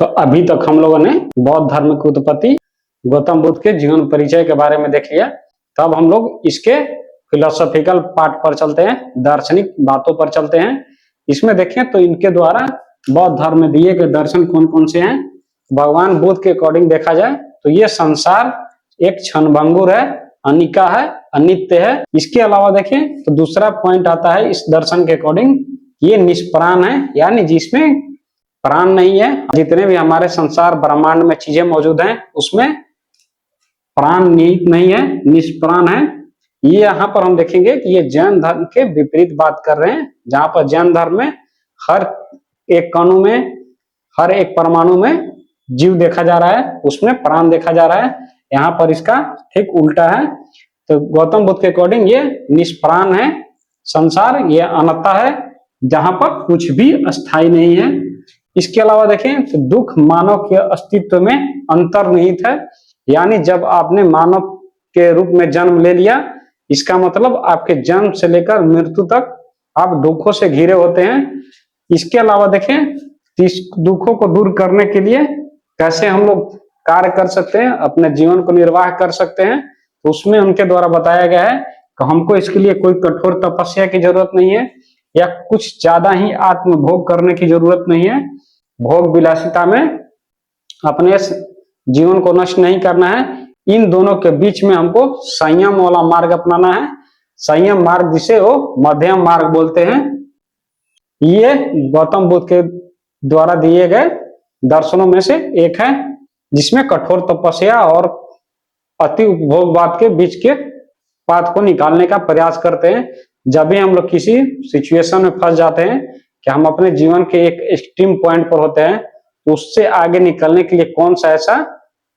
तो अभी तक हम लोगों ने बौद्ध धर्म की उत्पत्ति, गौतम बुद्ध के जीवन परिचय के बारे में देख लिया। तब हम लोग इसके फिलोसॉफिकल पार्ट पर चलते हैं, दार्शनिक बातों पर चलते हैं। इसमें देखें तो इनके द्वारा बौद्ध धर्म में दिए गए दर्शन कौन कौन से हैं। भगवान बुद्ध के अकॉर्डिंग देखा जाए तो ये संसार एक क्षणभंगुर है, अनिका है, अनित्य है। इसके अलावा देखें तो दूसरा पॉइंट आता है इस दर्शन के अकॉर्डिंग, ये निष्प्राण है, यानी जिसमें प्राण नहीं है। जितने भी हमारे संसार ब्रह्मांड में चीजें मौजूद हैं उसमें प्राण निहित नहीं है, निष्प्राण है। ये यहाँ पर हम देखेंगे कि ये जैन धर्म के विपरीत बात कर रहे हैं, जहां पर जैन धर्म में हर एक कणु में, हर एक परमाणु में जीव देखा जा रहा है, उसमें प्राण देखा जा रहा है। यहाँ पर इसका ठीक उल्टा है। तो गौतम बुद्ध के अकॉर्डिंग ये निष्प्राण है संसार, ये अनंता है जहां पर कुछ भी अस्थाई नहीं है। इसके अलावा देखें तो दुख मानव के अस्तित्व में अंतर्निहित है, यानी जब आपने मानव के रूप में जन्म ले लिया, इसका मतलब आपके जन्म से लेकर मृत्यु तक आप दुखों से घिरे होते हैं। इसके अलावा देखें इस दुखों को दूर करने के लिए कैसे हम लोग कार्य कर सकते हैं, अपने जीवन को निर्वाह कर सकते हैं, तो उसमें उनके द्वारा बताया गया है कि हमको इसके लिए कोई कठोर तपस्या की जरूरत नहीं है या कुछ ज्यादा ही आत्मभोग करने की जरूरत नहीं है। भोग विलासिता में अपने जीवन को नष्ट नहीं करना है। इन दोनों के बीच में हमको संयम वाला मार्ग अपनाना है। संयम मार्ग जिसे वो मध्यम मार्ग बोलते हैं। ये गौतम बुद्ध के द्वारा दिए गए दर्शनों में से एक है, जिसमें कठोर तपस्या और अति उपभोगवाद के बीच के पाथ को निकालने का प्रयास करते हैं। जब भी हम लोग किसी सिचुएशन में फंस जाते हैं कि हम अपने जीवन के एक एक्सट्रीम पॉइंट पर होते हैं, तो उससे आगे निकलने के लिए कौन सा ऐसा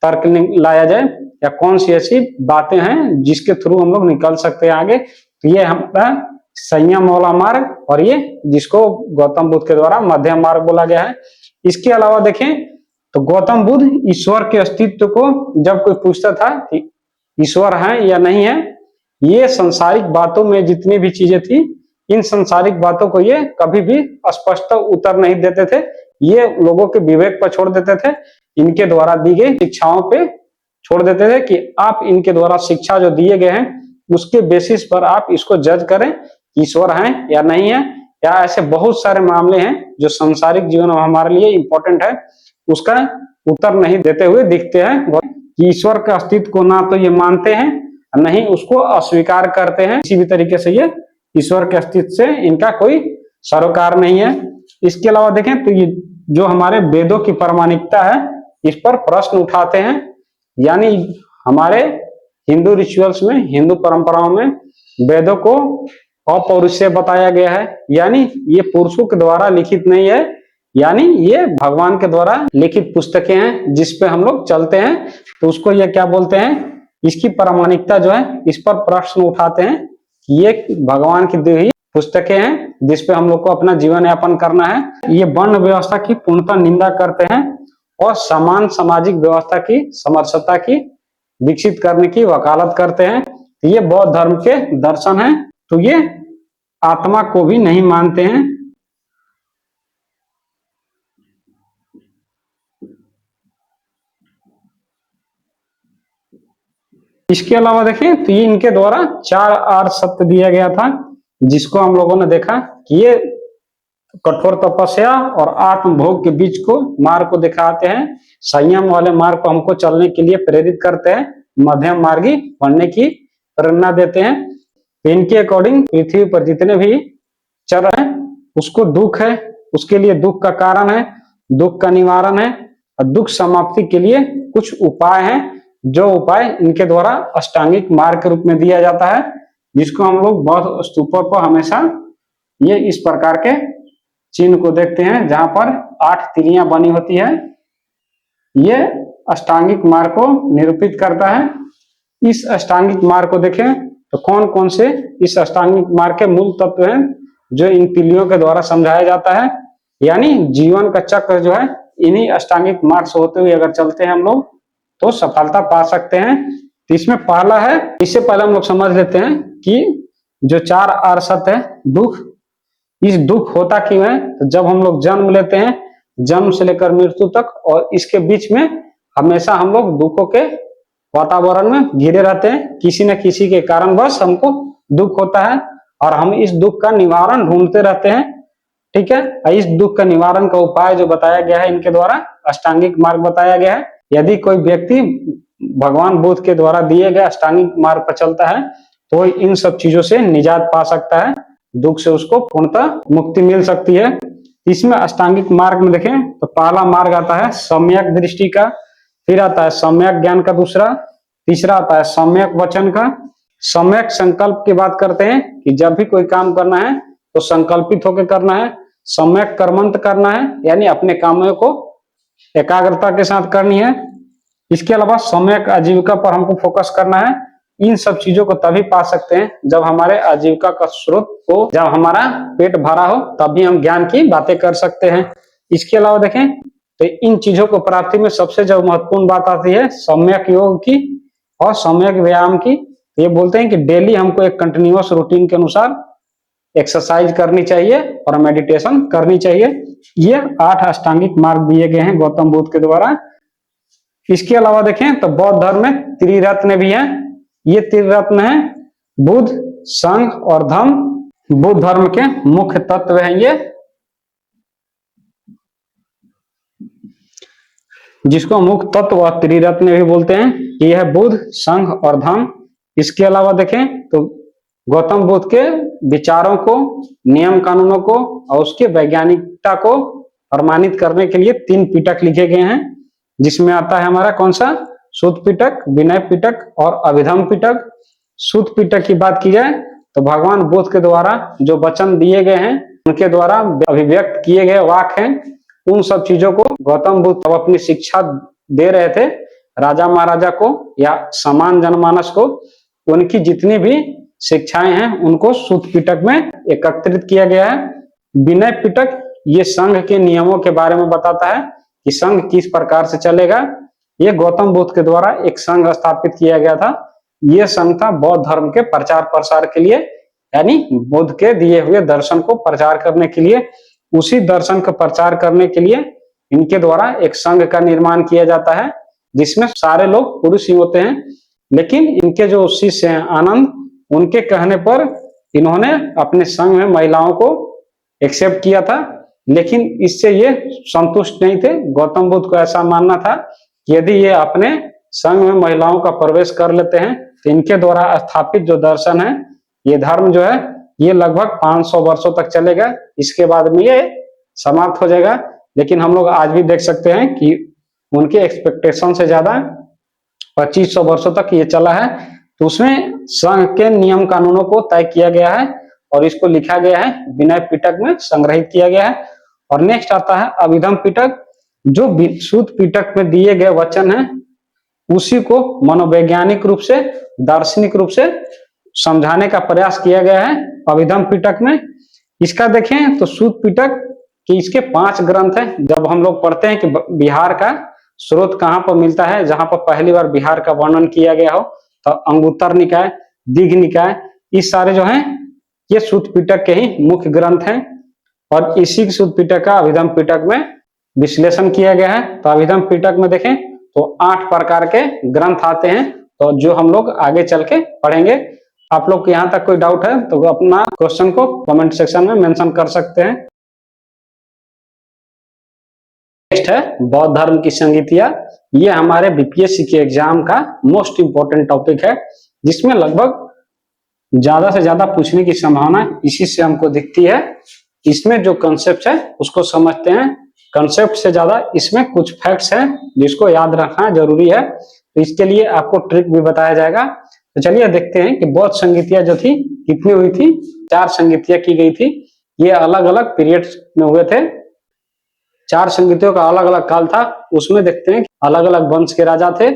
तर्क लाया जाए या कौन सी ऐसी बातें हैं जिसके थ्रू हम लोग निकल सकते हैं आगे। तो ये हमारा संयम वाला मार्ग, और ये जिसको गौतम बुद्ध के द्वारा मध्यम मार्ग बोला गया है। इसके अलावा देखें तो गौतम बुद्ध ईश्वर के अस्तित्व को जब कोई पूछता था कि ईश्वर है या नहीं है, ये संसारिक बातों में जितनी भी चीजें थी, इन संसारिक बातों को ये कभी भी स्पष्ट उत्तर नहीं देते थे। ये लोगों के विवेक पर छोड़ देते थे, इनके द्वारा दी गई शिक्षाओं पे छोड़ देते थे कि आप इनके द्वारा शिक्षा जो दिए गए हैं उसके बेसिस पर आप इसको जज करें ईश्वर है या नहीं है। या ऐसे बहुत सारे मामले हैं जो सांसारिक जीवन में हमारे लिए इंपॉर्टेंट है, उसका उत्तर नहीं देते हुए दिखते हैं। ईश्वर के अस्तित्व को ना तो ये मानते हैं, नहीं उसको अस्वीकार करते हैं। किसी भी तरीके से ये ईश्वर के अस्तित्व से इनका कोई सरोकार नहीं है। इसके अलावा देखें तो ये जो हमारे वेदों की प्रामाणिकता है, इस पर प्रश्न उठाते हैं। यानी हमारे हिंदू रिचुअल्स में, हिंदू परंपराओं में वेदों को अपौरुषीय बताया गया है, यानी ये पुरुषों के द्वारा लिखित नहीं है, यानी ये भगवान के द्वारा लिखित पुस्तकें हैं जिस पे हम लोग चलते हैं। तो उसको ये क्या बोलते हैं, इसकी प्रामाणिकता जो है इस पर प्रश्न उठाते हैं कि ये भगवान की दी हुई पुस्तकें हैं जिसपे हम लोग को अपना जीवन यापन करना है। ये वर्ण व्यवस्था की पूर्णतः निंदा करते हैं और समान सामाजिक व्यवस्था की समरसता की विकसित करने की वकालत करते हैं। ये बौद्ध धर्म के दर्शन हैं। तो ये आत्मा को भी नहीं मानते हैं। इसके अलावा देखें तो ये इनके द्वारा 4 आर्य सत्य दिया गया था, जिसको हम लोगों ने देखा कि ये कठोर तपस्या और आत्मभोग के बीच को मार्ग को दिखाते हैं। संयम वाले मार्ग को हमको चलने के लिए प्रेरित करते हैं, मध्यम मार्गी बनने की प्रेरणा देते हैं। इनके अकॉर्डिंग पृथ्वी पर जितने भी चल रहे हैं उसको दुख है, उसके लिए दुख का कारण है, दुख का निवारण है, और दुख समाप्ति के लिए कुछ उपाय हैं, जो उपाय इनके द्वारा अष्टांगिक मार्ग के रूप में दिया जाता है, जिसको हम लोग बौद्ध स्तूपों पर हमेशा ये इस प्रकार के चिन्ह को देखते हैं जहां पर 8 तिलियां बनी होती है। ये अष्टांगिक मार्ग को निरूपित करता है। इस अष्टांगिक मार्ग को देखें तो कौन कौन से इस अष्टांगिक मार्ग के मूल तत्व हैं जो इन तिलियों के द्वारा समझाया जाता है। यानी जीवन का चक्र जो है इन्हीं अष्टांगिक मार्ग से होते हुए अगर चलते हैं हम लोग तो सफलता पा सकते हैं। तो इसमें पहला है, इससे पहले हम लोग समझ लेते हैं कि जो 4 आर्य सत्य है, दुख, इस दुख होता क्यों है। तो जब हम लोग जन्म लेते हैं जन्म से लेकर मृत्यु तक, और इसके बीच में हमेशा हम लोग दुखों के वातावरण में घिरे रहते हैं। किसी न किसी के कारणवश हमको दुख होता है और हम इस दुख का निवारण ढूंढते रहते हैं। ठीक है, इस दुख का निवारण का उपाय जो बताया गया है इनके द्वारा, अष्टांगिक मार्ग बताया गया है। यदि कोई व्यक्ति भगवान बुद्ध के द्वारा दिए गए अष्टांगिक मार्ग पर चलता है तो इन सब चीजों से निजात पा सकता है, दुख से उसको पूर्णतः मुक्ति मिल सकती है। इसमें अष्टांगिक मार्ग में देखें तो पहला मार्ग आता है सम्यक दृष्टि का, फिर आता है सम्यक ज्ञान का दूसरा, तीसरा आता है सम्यक वचन का। सम्यक संकल्प की बात करते हैं कि जब भी कोई काम करना है तो संकल्पित होकर करना है। सम्यक कर्मंत करना है, यानी अपने कामों को एकाग्रता के साथ करनी है। इसके अलावा सम्यक आजीविका पर हमको फोकस करना है। इन सब चीजों को तभी पा सकते हैं जब हमारे आजीविका का स्रोत हो, जब हमारा पेट भरा हो, तभी हम ज्ञान की बातें कर सकते हैं। इसके अलावा देखें तो इन चीजों को प्राप्ति में सबसे जो महत्वपूर्ण बात आती है सम्यक योग की और सम्यक व्यायाम की। ये बोलते हैं कि डेली हमको एक कंटिन्यूअस रूटीन के अनुसार एक्सरसाइज करनी चाहिए और मेडिटेशन करनी चाहिए। ये 8 अष्टांगिक मार्ग दिए गए हैं गौतम बुद्ध के द्वारा। इसके अलावा देखें तो बौद्ध धर्म में त्रिरत्न भी हैं। ये त्रिरत्न है बुद्ध, संघ और धम्म। बुद्ध धर्म के मुख्य तत्व हैं ये, जिसको मुख्य तत्व और त्रिरत्न भी बोलते हैं। ये है बुद्ध, संघ और धम्म। इसके अलावा देखें तो गौतम बुद्ध के विचारों को, नियम कानूनों को और उसके वैज्ञानिकता को प्रमाणित करने के लिए 3 पिटक लिखे गए हैं, जिसमें आता है हमारा कौन सा, सूत पिटक, विनय पिटक और अभिधम्म पिटक। सूत पिटक की बात की जाए तो भगवान बुद्ध के द्वारा जो वचन दिए गए हैं, उनके द्वारा अभिव्यक्त किए गए वाक्य हैं, उन सब चीजों को गौतम बुद्ध जब अपनी शिक्षा दे रहे थे राजा महाराजा को या समान जनमानस को, उनकी जितनी भी शिक्षाएं हैं उनको सूत पिटक में एकत्रित किया गया है। विनय पिटक ये संघ के नियमों के बारे में बताता है कि संघ किस प्रकार से चलेगा। ये गौतम बुद्ध के द्वारा एक संघ स्थापित किया गया था। ये संघ था बौद्ध धर्म के प्रचार प्रसार के लिए, यानी बुद्ध के दिए हुए दर्शन को प्रचार करने के लिए। उसी दर्शन का प्रचार करने के लिए इनके द्वारा एक संघ का निर्माण किया जाता है, जिसमें सारे लोग पुरुष ही होते हैं। लेकिन इनके जो शिष्य हैं आनंद, उनके कहने पर इन्होंने अपने संघ में महिलाओं को एक्सेप्ट किया था, लेकिन इससे ये संतुष्ट नहीं थे। गौतम बुद्ध को ऐसा मानना था कि यदि ये अपने संघ में महिलाओं का प्रवेश कर लेते हैं तो इनके द्वारा स्थापित जो दर्शन है, ये धर्म जो है, ये लगभग 500 वर्षों तक चलेगा, इसके बाद में ये समाप्त हो जाएगा। लेकिन हम लोग आज भी देख सकते हैं कि उनके एक्सपेक्टेशन से ज्यादा 2500 वर्षों तक ये चला है। तो उसमें संघ के नियम कानूनों को तय किया गया है और इसको लिखा गया है, विनय पिटक में संग्रहित किया गया है। और नेक्स्ट आता है अभिधम्म पिटक, जो सूत पिटक में दिए गए वचन है उसी को मनोवैज्ञानिक रूप से, दार्शनिक रूप से समझाने का प्रयास किया गया है अभिधम्म पिटक में। इसका देखें तो सूत पिटक कि इसके 5 ग्रंथ हैं। जब हम लोग पढ़ते हैं कि बिहार का स्रोत कहाँ पर मिलता है, जहां पर पहली बार बिहार का वर्णन किया गया हो, तो अंगुत्तर निकाय, दीघ निकाय, इस सारे जो हैं ये सूत पिटक के ही मुख्य ग्रंथ हैं। और इसी सूत पिटक का अभिधम्म पिटक में विश्लेषण किया गया है। तो अभिधम्म पिटक में देखें तो 8 प्रकार के ग्रंथ आते हैं, तो जो हम लोग आगे चल के पढ़ेंगे। आप लोग को यहाँ तक कोई डाउट है तो अपना क्वेश्चन को कमेंट सेक्शन में मेंशन कर सकते हैं। नेक्स्ट है बौद्ध धर्म की संगीतियां। ये हमारे बीपीएससी के एग्जाम का मोस्ट इंपोर्टेंट टॉपिक है, जिसमें लगभग ज्यादा से ज्यादा पूछने की संभावना इसी से हमको दिखती है। इसमें जो कंसेप्ट है उसको समझते हैं। कंसेप्ट से ज्यादा इसमें कुछ फैक्ट्स हैं जिसको याद रखना जरूरी है, तो इसके लिए आपको ट्रिक भी बताया जाएगा। तो चलिए देखते हैं कि बौद्ध संगीतियां जो थी कितनी हुई थी। 4 संगीतियां की गई थी। ये अलग अलग पीरियड्स में हुए थे। 4 संगीतियों का अलग अलग काल था। उसमें देखते हैं अलग अलग वंश के राजा थे,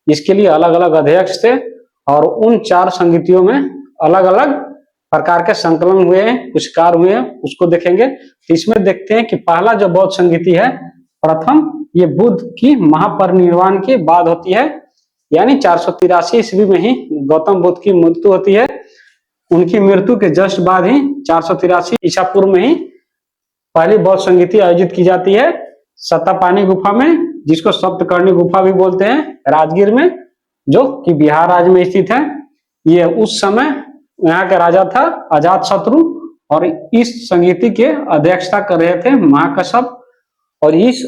इसके लिए अलग अलग अध्यक्ष थे, और उन 4 संगीतियों में अलग अलग प्रकार के संकलन हुए हैं, कुछ कार्य हुए हैं, उसको देखेंगे। तो इसमें देखते हैं कि पहला जो बौद्ध संगीति है, प्रथम ये बुद्ध की महापरिनिर्वाण के बाद होती है, यानी 483 ईस्वी में ही गौतम बुद्ध की मृत्यु होती है। उनकी मृत्यु के जस्ट बाद ही 483 ईसा पूर्व में ही पहली बौद्ध संगीति आयोजित की जाती है। सत्तापानी गुफा में, जिसको सप्तकर्णी गुफा भी बोलते हैं, राजगीर में, जो कि बिहार राज्य में स्थित है। ये उस समय यहाँ का राजा था अजातशत्रु, और इस संगीति के अध्यक्षता कर रहे थे महाकश्यप। और इस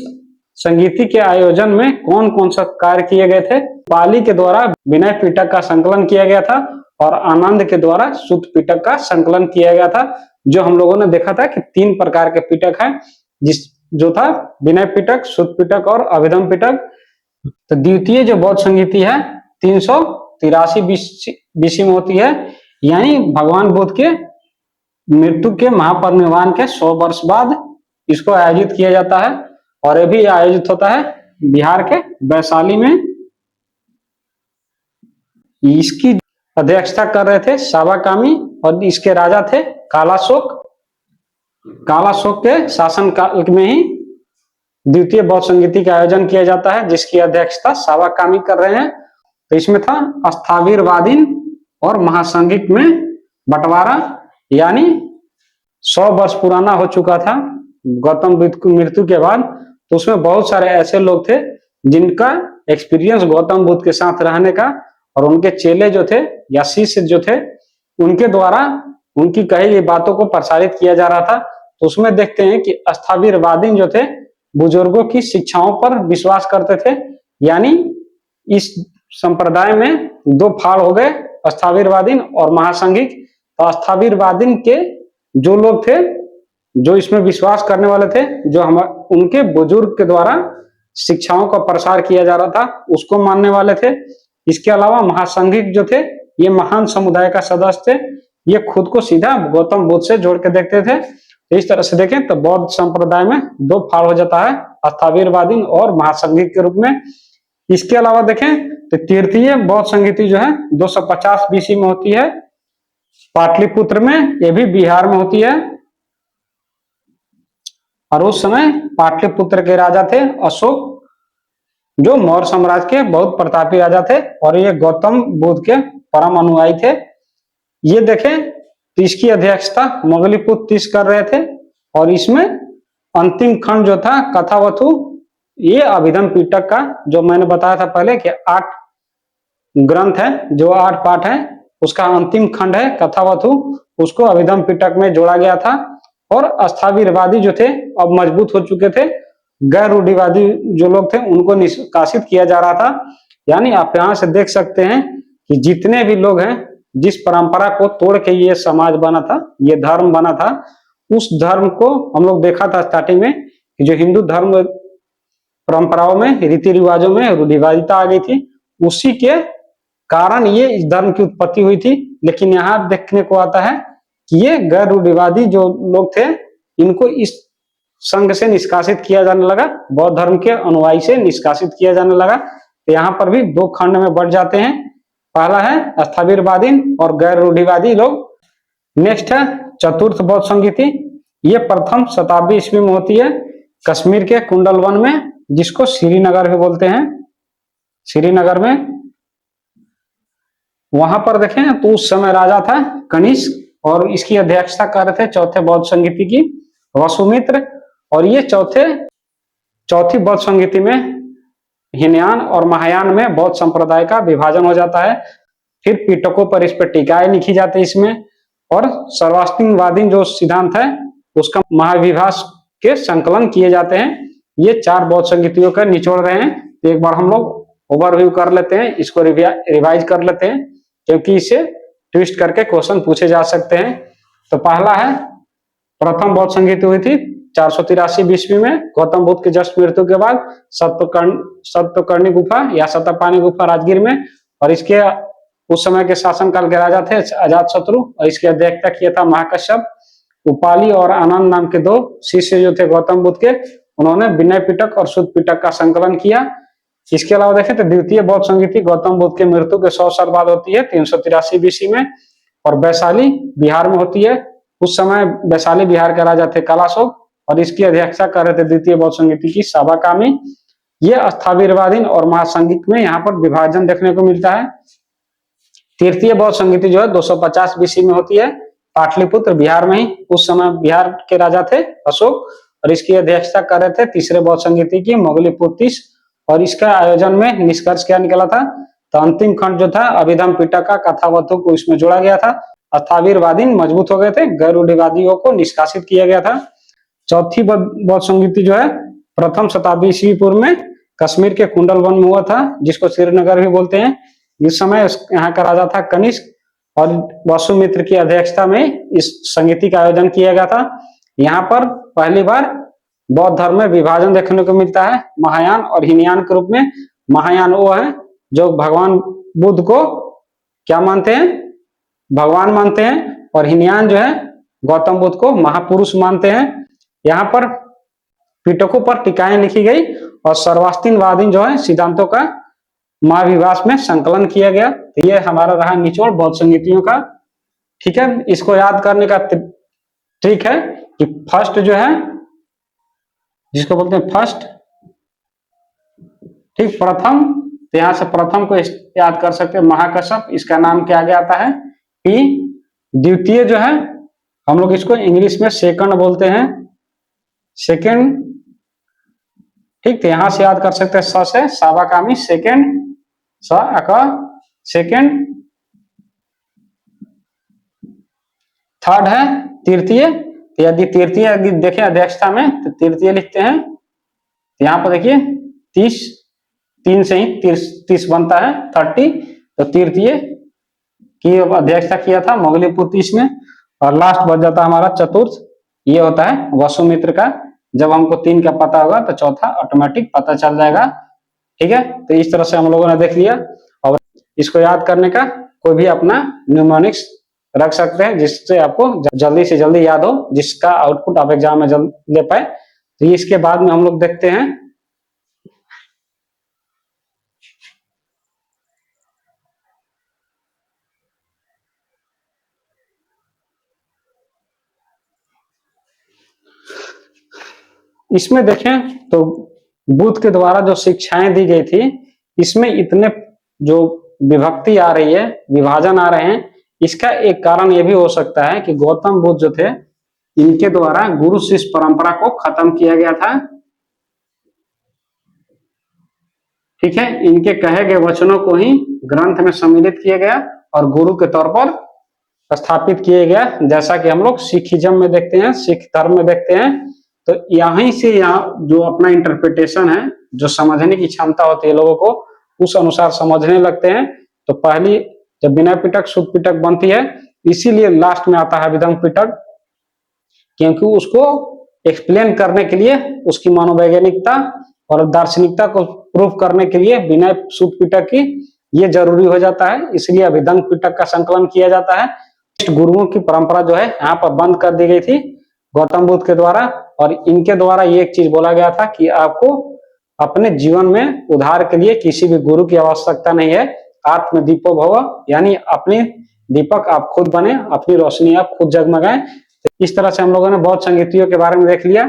संगीति के आयोजन में कौन कौन सा कार्य किए गए थे? पाली के द्वारा विनय पिटक का संकलन किया गया था, और आनंद के द्वारा सूत पिटक का संकलन किया गया था। जो हम लोगों ने देखा था कि 3 प्रकार के पिटक हैं, जो था विनय पिटक, सूत पिटक और अभिधम पिटक। तो द्वितीय जो बौद्ध संगीति है 383 बीसी में होती है, यानी भगवान बुद्ध के मृत्यु के महापरिनिर्वाण के 100 वर्ष बाद इसको आयोजित किया जाता है। और ये भी आयोजित होता है बिहार के वैशाली में। इसकी अध्यक्षता कर रहे थे सावाकामी, और इसके राजा थे कालाशोक। कालाशोक के शासन काल में ही द्वितीय बौद्ध संगीति का आयोजन किया जाता है, जिसकी अध्यक्षता सावाकामी कर रहे हैं। तो इसमें था स्थाविरवादीन और महासंघिक में बंटवारा, यानी 100 वर्ष पुराना हो चुका था गौतम बुद्ध की मृत्यु के बाद। तो उसमें बहुत सारे ऐसे लोग थे जिनका एक्सपीरियंस गौतम बुद्ध के साथ रहने का, और उनके चेले जो थे या शिष्य जो थे, उनके द्वारा उनकी कही गई बातों को प्रसारित किया जा रहा था। तो उसमें देखते हैं कि स्थाविरवादीन जो थे बुजुर्गों की शिक्षाओं पर विश्वास करते थे, यानी इस संप्रदाय में 2 फाड़ हो गए, स्थाविरवादीन और महासंघिक। तो स्थाविरवादीन के जो लोग थे, जो इसमें विश्वास करने वाले थे, जो हम उनके बुजुर्ग के द्वारा शिक्षाओं का प्रसार किया जा रहा था, उसको मानने वाले थे। इसके अलावा महासंघिक जो थे, ये महान समुदाय का सदस्य थे, ये खुद को सीधा गौतम बुद्ध से जोड़ के देखते थे। तो इस तरह से देखें तो बौद्ध संप्रदाय में 2 फाड़ हो जाता है, स्थाविरवादीन और महासंघिक के रूप में। इसके अलावा देखें तो तृतीय बौद्ध संगीति जो है 250 बीसी में होती है, पाटलिपुत्र में, ये भी बिहार में होती है। और उस समय पाटलिपुत्र के राजा थे अशोक, जो मौर्य साम्राज्य के बहुत प्रतापी राजा थे, और ये गौतम बुद्ध के परम अनुयायी थे। ये देखें तो इसकी अध्यक्षता मोगलीपुत्र तीस कर रहे थे। और इसमें अंतिम खंड जो था कथावथु, ये अभिधम पिटक का, जो मैंने बताया था पहले कि 8 ग्रंथ है, जो 8 पाठ है, उसका अंतिम खंड है कथावथु, उसको अभिधम पिटक में जोड़ा गया था। और स्थाविरवादी जो थे अब मजबूत हो चुके थे, गैर रूढ़िवादी जो लोग थे उनको निष्कासित किया जा रहा था। यानी आप यहाँ से देख सकते हैं कि जितने भी लोग हैं, जिस परंपरा को तोड़ के ये समाज बना था, ये धर्म बना था, उस धर्म को हम लोग देखा था स्टार्टिंग में कि जो हिंदू धर्म परंपराओं में, रीति रिवाजों में रूढ़िवादिता आ गई थी, उसी के कारण ये इस धर्म की उत्पत्ति हुई थी। लेकिन यहाँ देखने को आता है कि ये गैर रूढ़िवादी जो लोग थे, इनको इस संघ से निष्कासित किया जाने लगा, बौद्ध धर्म के अनुयायी से निष्कासित किया जाने लगा। तो यहाँ पर भी 2 खंड में बढ़ जाते हैं। पहला है स्थाविरवादी और गैर रूढ़िवादी लोग। नेक्स्ट है चतुर्थ बौद्ध संगीति, ये प्रथम शताब्दी ईस्वी में होती है, कश्मीर के कुंडलवन में, जिसको श्रीनगर भी बोलते हैं, श्रीनगर में। वहां पर देखें तो उस समय राजा था कनिष्क, और इसकी अध्यक्षता कर रहे थे चौथे बौद्ध संगीति की वसुमित्र। और ये चौथी बौद्ध संगीति में हीनयान और महायान में बौद्ध संप्रदाय का विभाजन हो जाता है। फिर पिटकों पर इस पर टीकाएं लिखी जाती है इसमें, और सर्वास्तिवादी जो सिद्धांत है उसका महाविभास के संकलन किए जाते हैं। ये 4 बौद्ध संगीतियों का निचोड़ रहे हैं। तो एक बार हम लोग ओवरव्यू कर लेते हैं, इसको रिवाइज कर लेते हैं, क्योंकि इसे ट्विस्ट करके क्वेश्चन पूछे जा सकते हैं। तो पहला है, प्रथम बौद्ध संगीति हुई थी 483 ईस्वी में, गौतम बुद्ध की जस्ट मृत्यु के बाद, सप्तकर्णी गुफा या सत्तापानी गुफा राजगीर में। और इसके उस समय के शासनकाल के राजा थे अजातशत्रु, और इसकी अध्यक्षता किया था महाकश्यप। उपाली और आनंद नाम के 2 शिष्य जो थे गौतम बुद्ध के, उन्होंने विनय पिटक और सूत पिटक का संकलन किया। इसके अलावा देखें तो द्वितीय बौद्ध संगीति गौतम बुद्ध के मृत्यु के 100 साल बाद होती है 383 बीसी में, और वैशाली बिहार में होती है। उस समय वैशाली बिहार के राजा थे कालाशोक, और इसकी अध्यक्षता कर रहे थे द्वितीय बौद्ध संगीति की सावाकामी। ये स्थाविरवादी और महासंघिक में यहाँ पर विभाजन देखने को मिलता है। तृतीय बौद्ध संगीति जो है 250 बीसी में होती है, पाटलिपुत्र बिहार में ही। उस समय बिहार के राजा थे अशोक, और इसकी अध्यक्षता कर रहे थे तीसरे बौद्ध संगीति की मोगलीपुत्तिस। और इसका आयोजन में निष्कर्ष क्या निकला था, तो अंतिम खंड जो था अभिधम पिटका कथावतों को इसमें जोड़ा गया था। स्थविरवादी मजबूत हो गए थे, गैर रूढ़िवादियों को निष्कासित किया गया था। चौथी बौद्ध संगीति जो है प्रथम शताब्दी ईस्वी पूर्व में कश्मीर के कुंडल वन में हुआ था, जिसको श्रीनगर भी बोलते हैं। इस समय यहाँ का राजा था कनिष्क और वसुमित्र की अध्यक्षता में इस संगीति का आयोजन किया गया था। यहाँ पर पहली बार बौद्ध धर्म में विभाजन देखने को मिलता है, महायान और हीनयान के रूप में। महायान वो है जो भगवान बुद्ध को क्या मानते हैं, भगवान मानते हैं, और हीनयान जो है गौतम बुद्ध को महापुरुष मानते हैं। यहाँ पर पिटकों पर टीकाएं लिखी गई और सर्वास्तिनवादी जो है सिद्धांतों का महाविभास में संकलन किया गया। तो ये हमारा रहा निचोड़ बौद्ध संगीतियों का। ठीक है, इसको याद करने का ट्रिक है कि फर्स्ट जो है जिसको बोलते हैं फर्स्ट, ठीक, प्रथम, तो यहां से प्रथम को याद कर सकते हैं महाकश्यप, इसका नाम क्या आगे आता है पी। द्वितीय जो है हम लोग इसको इंग्लिश में सेकंड बोलते हैं, सेकंड, ठीक, तो यहां से याद कर सकते हैं स से सावाकामी सेकंड, स अका सेकंड। थर्ड है तृतीय, यदि तृतीय यदि देखें अध्यक्षता में तो तृतीय लिखते हैं। तो यहाँ पर देखिए 30, 3 से ही 30 बनता है 30, तो तृतीय की अध्यक्षता किया था मोगलीपुत्तिस में। और लास्ट बच जाता है हमारा चतुर्थ, ये होता है वसुमित्र का। जब हमको 3 का पता होगा तो चौथा ऑटोमेटिक पता चल जाएगा। ठीक है, तो इस तरह से हम लोगों ने देख लिया। और इसको याद करने का कोई भी अपना न्यूमोनिक्स रख सकते हैं जिससे आपको जल्दी से जल्दी याद हो, जिसका आउटपुट आप एग्जाम में जल्द ले पाए। तो इसके बाद में हम लोग देखते हैं इसमें देखें तो बुद्ध के द्वारा जो शिक्षाएं दी गई थी, इसमें इतने जो विभक्ति आ रही है, विभाजन आ रहे हैं, इसका एक कारण यह भी हो सकता है कि गौतम बुद्ध जो थे इनके द्वारा गुरु शिष्य परंपरा को खत्म किया गया था। ठीक है, इनके कहे गए वचनों को ही ग्रंथ में सम्मिलित किया गया और गुरु के तौर पर स्थापित किया गया, जैसा कि हम लोग सिखिज्म में देखते हैं, सिख धर्म में देखते हैं। तो यहीं से यहाँ जो अपना इंटरप्रिटेशन है, जो समझने की क्षमता होती है लोगों को, उस अनुसार समझने लगते हैं। तो पहली जब विनय पिटक शुद्ध पिटक बनती है, इसीलिए लास्ट में आता है अभिधम पिटक, क्योंकि उसको एक्सप्लेन करने के लिए उसकी मनोवैज्ञानिकता और दार्शनिकता को प्रूफ करने के लिए विनय शुद्ध पिटक की ये जरूरी हो जाता है। इसलिए अभिधम पिटक का संकलन किया जाता है। गुरुओं की परंपरा जो है यहाँ पर बंद कर दी गई थी गौतम बुद्ध के द्वारा, और इनके द्वारा ये एक चीज बोला गया था कि आपको अपने जीवन में उद्धार के लिए किसी भी गुरु की आवश्यकता नहीं है। आत्म दीपो भव, यानी अपनी दीपक आप खुद बने, अपनी रोशनी आप खुद जगमगाएं। तो इस तरह से हम लोगों ने बौद्ध संगीतियों के बारे में देख लिया।